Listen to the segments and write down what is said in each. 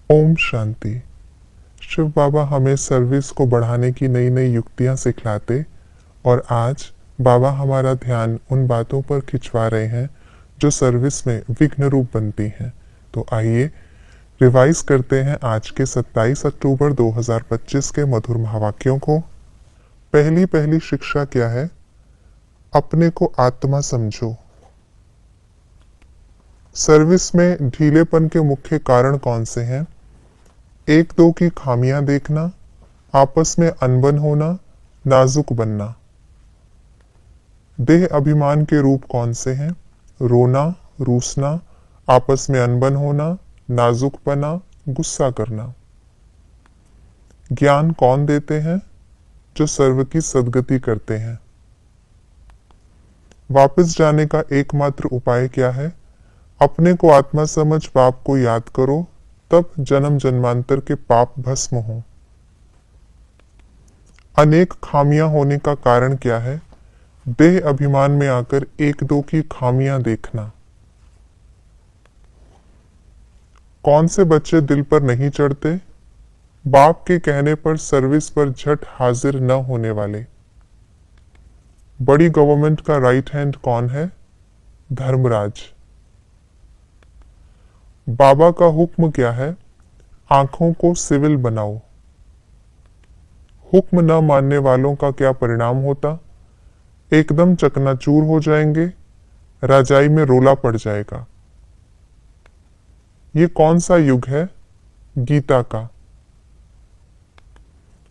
ओम शांति। शिव बाबा हमें सर्विस को बढ़ाने की नई नई युक्तियां सिखलाते और आज बाबा हमारा ध्यान उन बातों पर खिंचवा रहे हैं जो सर्विस में विघ्न रूप बनती हैं। तो आइए रिवाइज करते हैं आज के 27 अक्टूबर 2025 के मधुर महावाक्यों को। पहली पहली शिक्षा क्या है? अपने को आत्मा समझो। सर्विस में ढीलेपन के मुख्य कारण कौन से हैं? एक दो की खामियां देखना, आपस में अनबन होना, नाजुक बनना। देह अभिमान के रूप कौन से हैं? रोना, रूसना, आपस में अनबन होना, नाजुकपना, गुस्सा करना। ज्ञान कौन देते हैं? जो सर्व की सद्गति करते हैं। वापस जाने का एकमात्र उपाय क्या है? अपने को आत्मा समझ पाप को याद करो, तब जन्म जन्मांतर के पाप भस्म हो। अनेक खामियां होने का कारण क्या है? देह अभिमान में आकर एक दो की खामियां देखना। कौन से बच्चे दिल पर नहीं चढ़ते? बाप के कहने पर सर्विस पर झट हाजिर न होने वाले। बड़ी गवर्नमेंट का राइट हैंड कौन है? धर्मराज। बाबा का हुक्म क्या है? आंखों को सिविल बनाओ। हुक्म न मानने वालों का क्या परिणाम होता? एकदम चकनाचूर हो जाएंगे, राजाई में रोला पड़ जाएगा। ये कौन सा युग है? गीता का।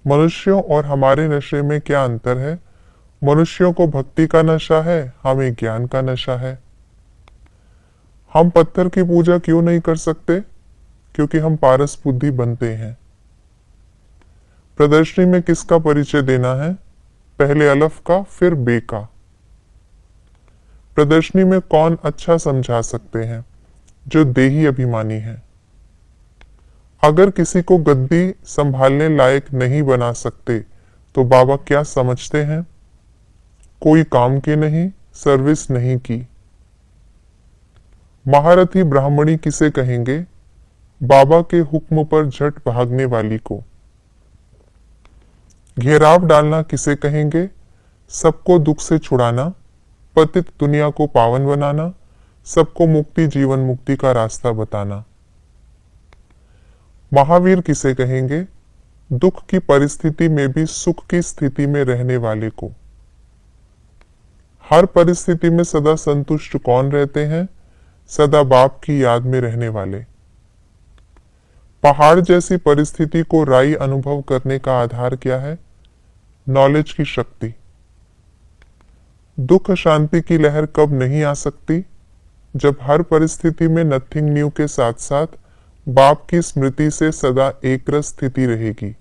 मनुष्यों और हमारे नशे में क्या अंतर है? मनुष्यों को भक्ति का नशा है, हमें ज्ञान का नशा है। हम पत्थर की पूजा क्यों नहीं कर सकते? क्योंकि हम पारस बुद्धि बनते हैं। प्रदर्शनी में किसका परिचय देना है? पहले अलफ का, फिर बे का। प्रदर्शनी में कौन अच्छा समझा सकते हैं? जो देही अभिमानी है। अगर किसी को गद्दी संभालने लायक नहीं बना सकते तो बाबा क्या समझते हैं? कोई काम के नहीं, सर्विस नहीं की। महारथी ब्राह्मणी किसे कहेंगे? बाबा के हुक्म पर झट भागने वाली को। घेराव डालना किसे कहेंगे? सबको दुख से छुड़ाना, पतित दुनिया को पावन बनाना, सबको मुक्ति जीवन मुक्ति का रास्ता बताना। महावीर किसे कहेंगे? दुख की परिस्थिति में भी सुख की स्थिति में रहने वाले को। हर परिस्थिति में सदा संतुष्ट कौन रहते हैं? सदा बाप की याद में रहने वाले। पहाड़ जैसी परिस्थिति को राई अनुभव करने का आधार क्या है? नॉलेज की शक्ति। दुख शांति की लहर कब नहीं आ सकती? जब हर परिस्थिति में नथिंग न्यू के साथ साथ बाप की स्मृति से सदा एकरस स्थिति रहेगी।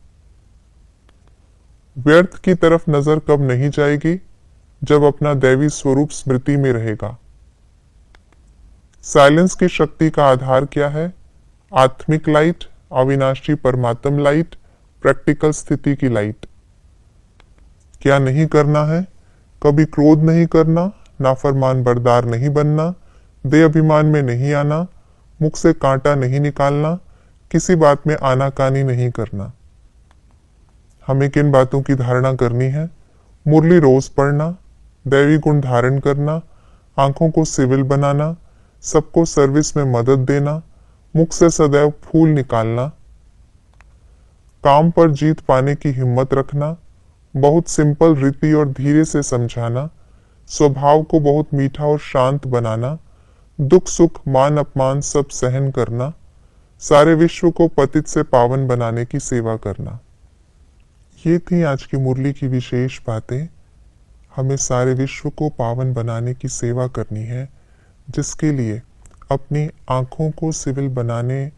व्यर्थ की तरफ नजर कब नहीं जाएगी? जब अपना दैवी स्वरूप स्मृति में रहेगा। साइलेंस की शक्ति का आधार क्या है? आत्मिक लाइट, अविनाशी परमात्म लाइट, प्रैक्टिकल स्थिति की लाइट। क्या नहीं करना है? कभी क्रोध नहीं करना, नाफरमान बरदार नहीं बनना, दे अभिमान में नहीं आना, मुख से कांटा नहीं निकालना, किसी बात में आनाकानी नहीं करना। हमें किन बातों की धारणा करनी है? मुरली रोज पढ़ना, दैवी गुण धारण करना, आंखों को सिविल बनाना, सबको सर्विस में मदद देना, मुख से सदैव फूल निकालना, काम पर जीत पाने की हिम्मत रखना, बहुत सिंपल रीति और धीरे से समझाना, स्वभाव को बहुत मीठा और शांत बनाना, दुख सुख मान अपमान सब सहन करना, सारे विश्व को पतित से पावन बनाने की सेवा करना। ये थी आज की मुरली की विशेष बातें। हमें सारे विश्व को पावन बनाने की सेवा करनी है, जिसके लिए अपनी आंखों को सिविल बनाने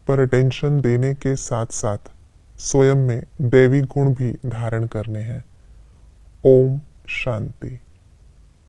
पर अटेंशन देने के साथ साथ स्वयं में दैवी गुण भी धारण करने हैं। ओम शांति।